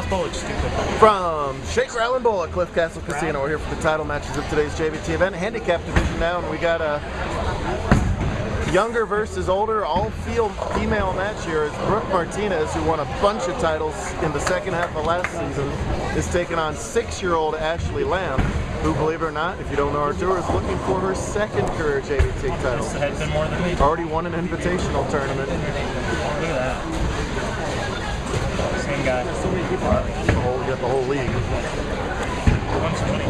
From Shaker Island Bowl at Cliff Castle Casino. We're here for the title matches of today's JBT event. Handicap division now, and we got a younger versus older all-field female match here as Brooke Martinez, who won a bunch of titles in the second half of last season, is taking on 6-year-old Ashley Lamb, who, believe it or not, if you don't know our tour, is looking for her second career JBT title. Has been more than me. Already won an invitational tournament. Look at that. Same guy. You got the whole league. 120.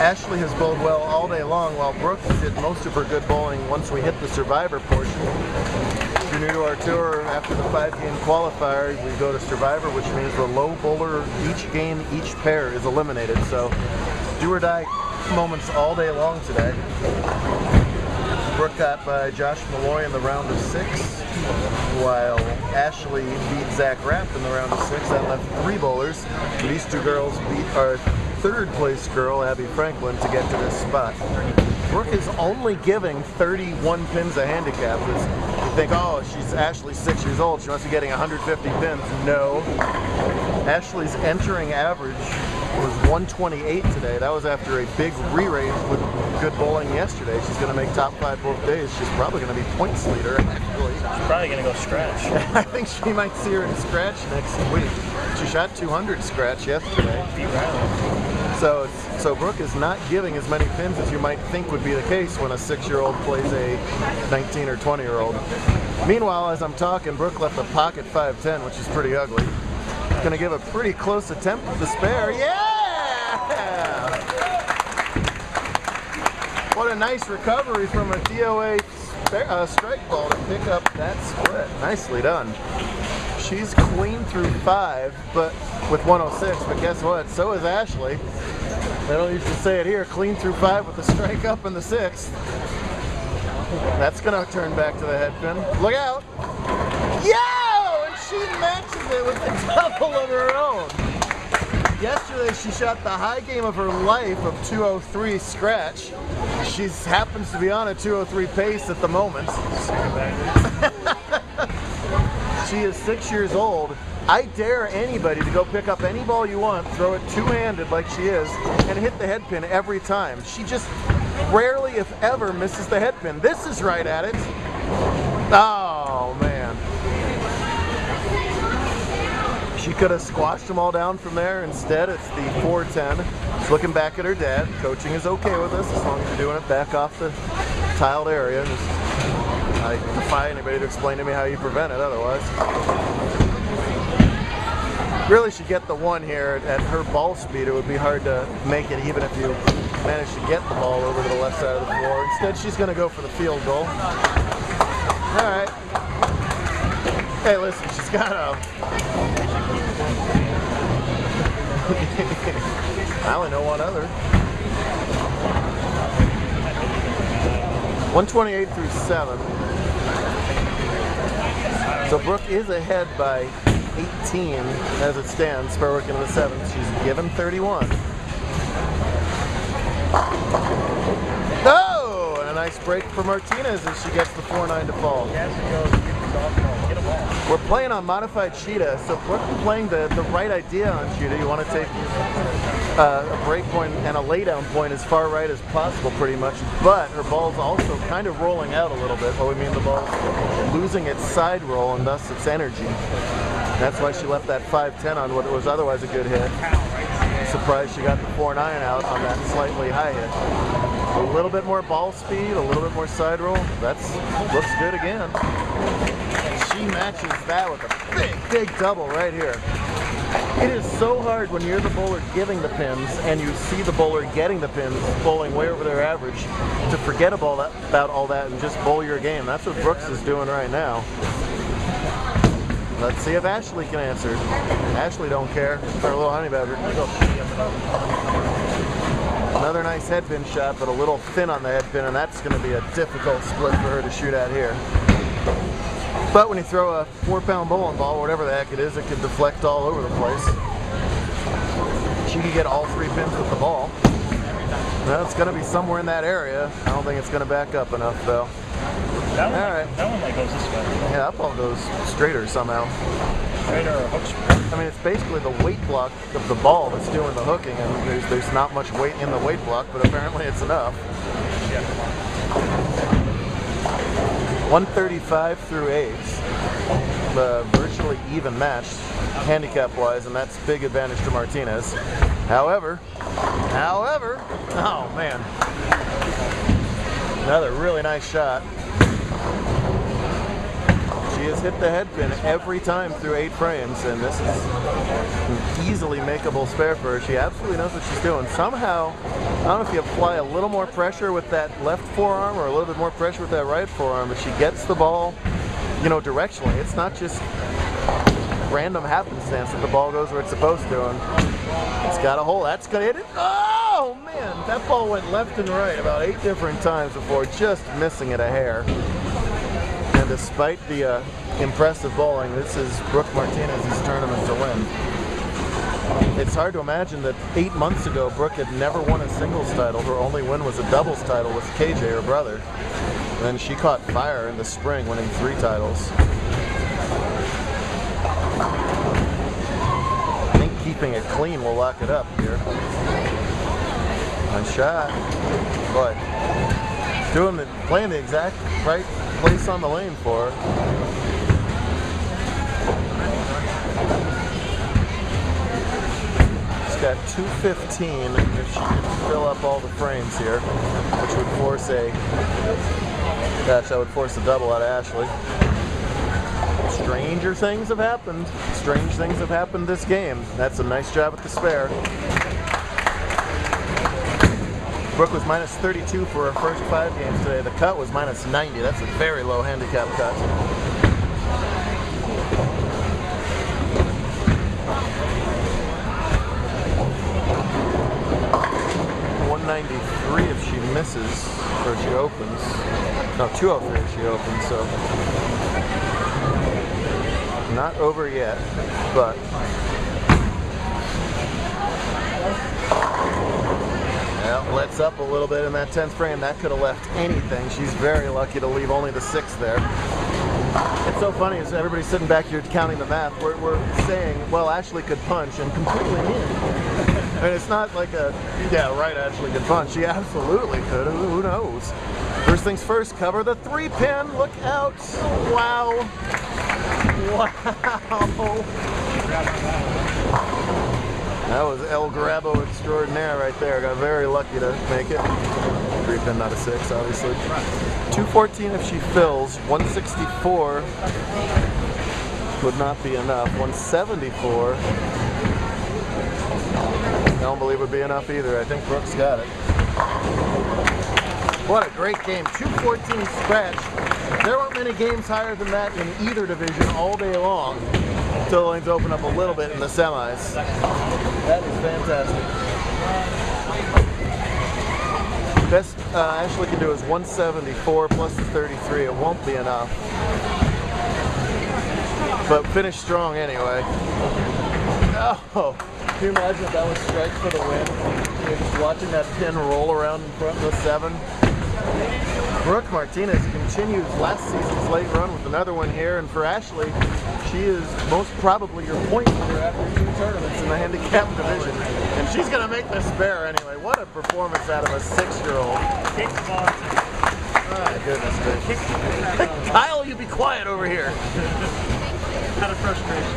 Ashley has bowled well all day long, while Brooke did most of her good bowling once we hit the Survivor portion. If you're new to our tour, after the 5-game qualifier, we go to Survivor, which means the low bowler each game, each pair is eliminated. So, do or die moments all day long today. Brooke got by Josh Malloy in the round of 6, while Ashley beat Zach Rapp in the round of 6. That left 3 bowlers. These two girls beat our third place girl, Abby Franklin, to get to this spot. Brooke is only giving 31 pins a handicap. You think, oh, Ashley's 6 years old, she must be getting 150 pins. No. Ashley's entering average was 128 today. That was after a big re-raise with good bowling yesterday. She's going to make top 5 both days. She's probably going to be points leader, actually. She's probably going to go scratch. I think she might see her in scratch next week. She shot 200 scratch yesterday. Beat Riley. So Brooke is not giving as many pins as you might think would be the case when a 6-year-old plays a 19 or 20-year-old. Meanwhile, as I'm talking, Brooke left a pocket 5-10, which is pretty ugly. Gonna give a pretty close attempt with the spare. Yeah! What a nice recovery from a DOA strike ball to pick up that split. Nicely done. She's clean through 5, but with 106, but guess what? So is Ashley. They don't usually say it here. Clean through 5 with the strike up in the 6th. That's gonna turn back to the head pin. Look out! Yo! And she matches it with a double of her own. Yesterday she shot the high game of her life of 203 scratch. She happens to be on a 203 pace at the moment. She is 6 years old. I dare anybody to go pick up any ball you want, throw it two-handed like she is, and hit the head pin every time. She just rarely, if ever, misses the head pin. This is right at it. Oh, man. She could have squashed them all down from there. Instead, it's the 410. She's looking back at her dad. Coaching is okay with us as long as you're doing it back off the tiled area. I defy anybody to explain to me how you prevent it otherwise. Really should get the 1 here. At her ball speed, it would be hard to make it even if you manage to get the ball over to the left side of the floor. Instead, she's going to go for the field goal. All right. Hey, listen, she's got a... I only know one other. 128 through 7. So Brooke is ahead by 18 as it stands. Spurwick in the 7th. She's given 31. No! And a nice break for Martinez as she gets the 4-9 to fall. We're playing on modified Cheetah, so Brooke playing the right idea on Cheetah. You want to take a break point and a laydown point as far right as possible, pretty much. But her ball's also kind of rolling out a little bit. Well, we mean the ball's losing its side roll and thus its energy. That's why she left that 5-10 on what was otherwise a good hit. I'm surprised she got the 4-9 out on that slightly high hit. A little bit more ball speed, a little bit more side roll. Looks good again. She matches that with a big double right here. It is so hard when you're the bowler giving the pins and you see the bowler getting the pins, bowling way over their average, to forget about all that and just bowl your game. That's what Brooks is doing right now. Let's see if Ashley can answer. Ashley don't care. Her little honey badger. Another nice head pin shot, but a little thin on the head pin, and that's going to be a difficult split for her to shoot at here. But when you throw a 4-pound bowling ball, whatever the heck it is, it can deflect all over the place. She can get all 3 pins with the ball. Well, it's going to be somewhere in that area. I don't think it's going to back up enough, though. That one, all right. That one like goes this way. Yeah, that ball goes straighter somehow. Straighter or hook. I mean, it's basically the weight block of the ball that's doing the hooking, and there's not much weight in the weight block, but apparently it's enough. Yeah. 135 through 8. Virtually even match handicap-wise, and that's big advantage to Martinez. However, oh man, another really nice shot. She has hit the head pin every time through 8 frames, and this is an easily makeable spare for her. She absolutely knows what she's doing. Somehow, I don't know if you apply a little more pressure with that left forearm or a little bit more pressure with that right forearm, but she gets the ball, you know, directionally. It's not just random happenstance that the ball goes where it's supposed to, and it's got a hole. That's gonna hit it. Oh man, that ball went left and right about 8 different times before just missing it a hair. And despite the impressive bowling, this is Brooke Martinez's tournament to win. It's hard to imagine that 8 months ago, Brooke had never won a singles title. Her only win was a doubles title with KJ, her brother. And then she caught fire in the spring, winning 3 titles. I think keeping it clean will lock it up here. Nice shot. Boy, playing the exact right place on the lane for her. She's got 215 if she can fill up all the frames here, which would force that would force a double out of Ashley. Stranger things have happened. Strange things have happened this game. That's a nice job at the spare. Brooke was minus 32 for her first 5 games today. The cut was minus 90. That's a very low handicap cut. 193 if she misses, or she opens. No, 203 if she opens, so not over yet, but well, lets up a little bit in that 10th frame. That could have left anything. She's very lucky to leave only the 6th there. It's so funny as everybody's sitting back here counting the math. We're saying, well, Ashley could punch, and completely in. And it's not like yeah, right, Ashley could punch. She absolutely could. Who knows? First things first, cover the 3-pin. Look out. Wow. Wow. That was El Grabo extraordinaire right there. Got very lucky to make it. 3-pin, not a 6, obviously. 214 if she fills. 164 would not be enough. 174. I don't believe would be enough either. I think Brooke's got it. What a great game. 214 scratch. There weren't many games higher than that in either division all day long. Until the lanes open up a little bit in the semis. That is fantastic. Best Ashley can do is 174 plus the 33. It won't be enough. But finish strong anyway. Oh, can you imagine if that was strikes for the win? You're just watching that pin roll around in front of the 7. Brooke Martinez continues last season's late run with another one here, and for Ashley, she is most probably your point leader after 2 tournaments in the handicap division. And she's going to make this spare anyway. What a performance out of a 6-year-old. My goodness gracious. Kyle, you be quiet over here. Out of frustration.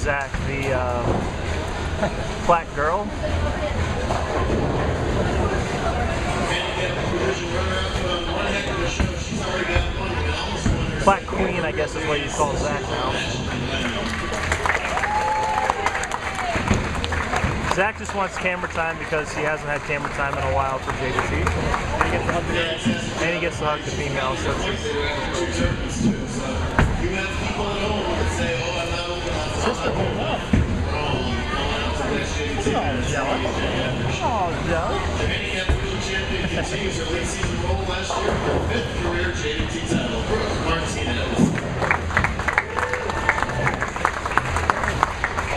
Zach, the black girl. Black Queen, I guess is what you call Zach now. Zach just wants camera time because he hasn't had camera time in a while for JBT. And he gets to hug the female. So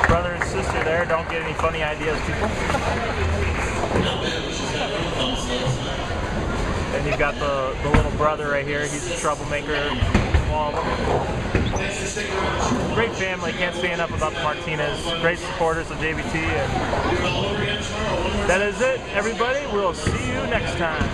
brother and sister there, don't get any funny ideas, people. And you've got the little brother right here. He's a troublemaker. Great family. Can't say enough about the Martinez. Great supporters of JBT. And that is it, everybody. We'll see you next time.